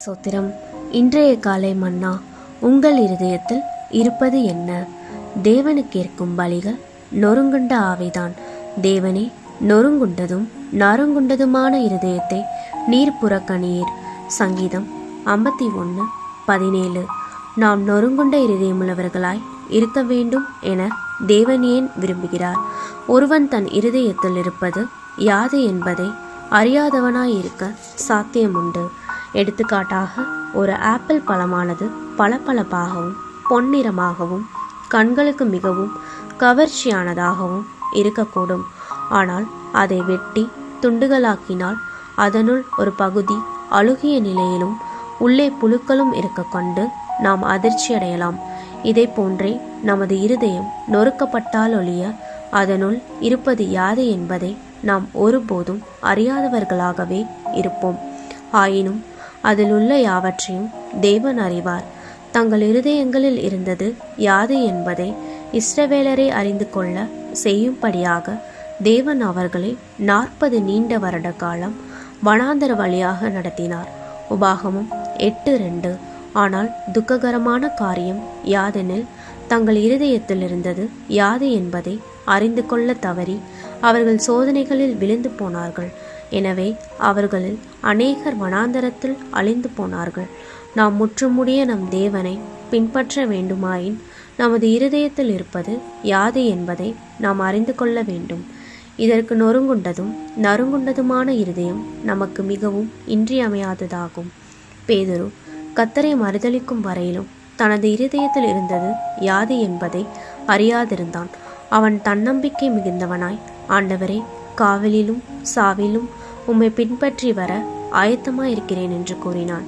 சோத்திரம். இன்றைய காலை மன்னா உங்கள் இருதயத்தில் இருப்பது என்ன? தேவனுக்கு ஏற்கும் பலிகள் நொறுங்குண்ட ஆவிதான். தேவனே, நொறுங்குண்டதும் நறுங்குண்டதுமான இருதயத்தை நீர் புறக்கணீர். சங்கீதம் 51:17. நாம் நொறுங்குண்ட இருதயமுள்ளவர்களாய் இருக்க வேண்டும் என தேவன் ஏன் விரும்புகிறார்? ஒருவன் தன் இருதயத்தில் இருப்பது யாது என்பதை அறியாதவனாய் இருக்க சாத்தியமுண்டு. எடுத்துக்காட்டாக, ஒரு ஆப்பிள் பழமானது பளபளப்பாகவும் பொன்னிறமாகவும் கண்களுக்கு மிகவும் கவர்ச்சியானதாகவும் இருக்கக்கூடும். ஆனால் அதை வெட்டி துண்டுகளாக்கினால் அதனுள் ஒரு பகுதி அழுகிய நிலையிலும் உள்ளே புழுக்களும் இருக்க கொண்டு நாம் அதிர்ச்சி அடையலாம். இதை போன்றே நமது இருதயம் நொறுக்கப்பட்டால் ஒழிய அதனுள் இருப்பது யாது என்பதை நாம் ஒருபோதும் அறியாதவர்களாகவே இருப்போம். ஆயினும் அதில் உள்ள யாவற்றையும் தேவன் அறிவார். தங்கள் இருதயங்களில் இருந்தது யாது என்பதை இஸ்ரவேலரை அறிந்து கொள்ள செய்யும்படியாக தேவன் அவர்களை 40 நீண்ட வருட காலம் வனாந்தர வழியாக நடத்தினார். உபாகமம் 8:2. ஆனால் துக்ககரமான காரியம் யாதெனில், தங்கள் இருதயத்தில் இருந்தது யாது என்பதை அறிந்து கொள்ள தவறி அவர்கள் சோதனைகளில் விழுந்து போனார்கள். எனவே அவர்களில் அநேகர் வனாந்தரத்தில் அழிந்து போனார்கள். நாம் முற்றுமுடிய நம் தேவனை பின்பற்ற வேண்டுமாயின் நமது இருதயத்தில் இருப்பது யாது என்பதை நாம் அறிந்து கொள்ள வேண்டும். இதற்கு நொறுங்குண்டதும் நறுங்குண்டதுமான இருதயம் நமக்கு மிகவும் இன்றியமையாததாகும். பேதுரு கர்த்தரை மறுதலிக்கும் வரையிலும் தனது இருதயத்தில் இருந்தது யாது என்பதை அறியாதிருந்தான். அவன் தன்னம்பிக்கை மிகுந்தவனாய், ஆண்டவரே, காவலிலும் சாவிலும் உம்மை பின்பற்றி வர ஆயத்தமாயிருக்கிறேன் என்று கூறினான்.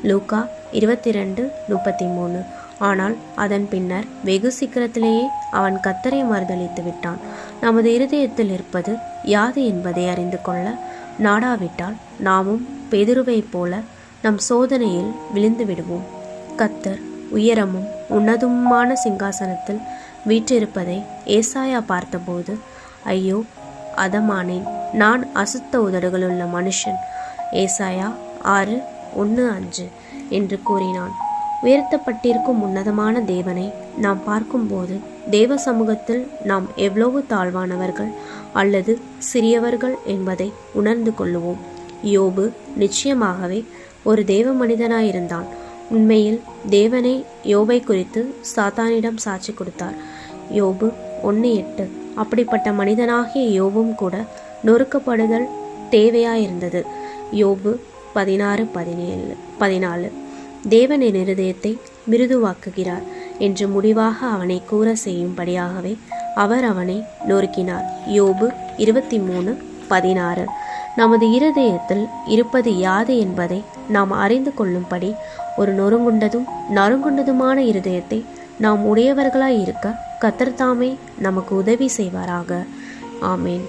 லூக்கா 22:33. ஆனால் அதன் பின்னர் வெகு சீக்கிரத்திலேயே அவன் கர்த்தரை மறுதலித்து விட்டான். நமது இருதயத்தில் இருப்பது யாது என்பதை அறிந்து கொள்ள நாடாவிட்டால் நாமும் பேதுருவைப் போல நம் சோதனையில் விழுந்து விடுவோம். கர்த்தர் உயரமும் உன்னதமுமான சிங்காசனத்தில் வீற்றிருப்பதை ஏசாயா பார்த்தபோது, ஐயோ, அதமானேன், நான் அசுத்த உதடுகளுள்ள மனுஷன். ஏசாயா 6:1-5 என்று கூறினான். உயர்த்தப்பட்டிருக்கும் உன்னதமான தேவனை நாம் பார்க்கும்போது தேவ சமூகத்தில் நாம் எவ்வளவு தாழ்வானவர்கள் அல்லது சிறியவர்கள் என்பதை உணர்ந்து கொள்ளுவோம். யோபு நிச்சயமாகவே ஒரு தேவ மனிதனாயிருந்தான். உண்மையில் தேவனே யோபை குறித்து சாத்தானிடம் சாட்சி கொடுத்தார். யோபு 1:8. அப்படிப்பட்ட மனிதனாகிய யோபும் கூட நொறுக்கப்படுதல் தேவையாயிருந்தது. யோபு 16:14. தேவன் என் இருதயத்தை மிருதுவாக்குகிறார் என்று முடிவாக அவனை கூற செய்யும்படியாகவே அவர் அவனை நொறுக்கினார். யோபு 23:16. நமது இருதயத்தில் இருப்பது யாது என்பதை நாம் அறிந்து கொள்ளும்படி ஒரு நொறுங்குண்டதும் நறுங்குண்டதுமான இருதயத்தை நாம் உடையவர்களாய் இருக்க கர்த்தர் தாமே நமக்கு உதவி செய்வாராக. ஆமேன்.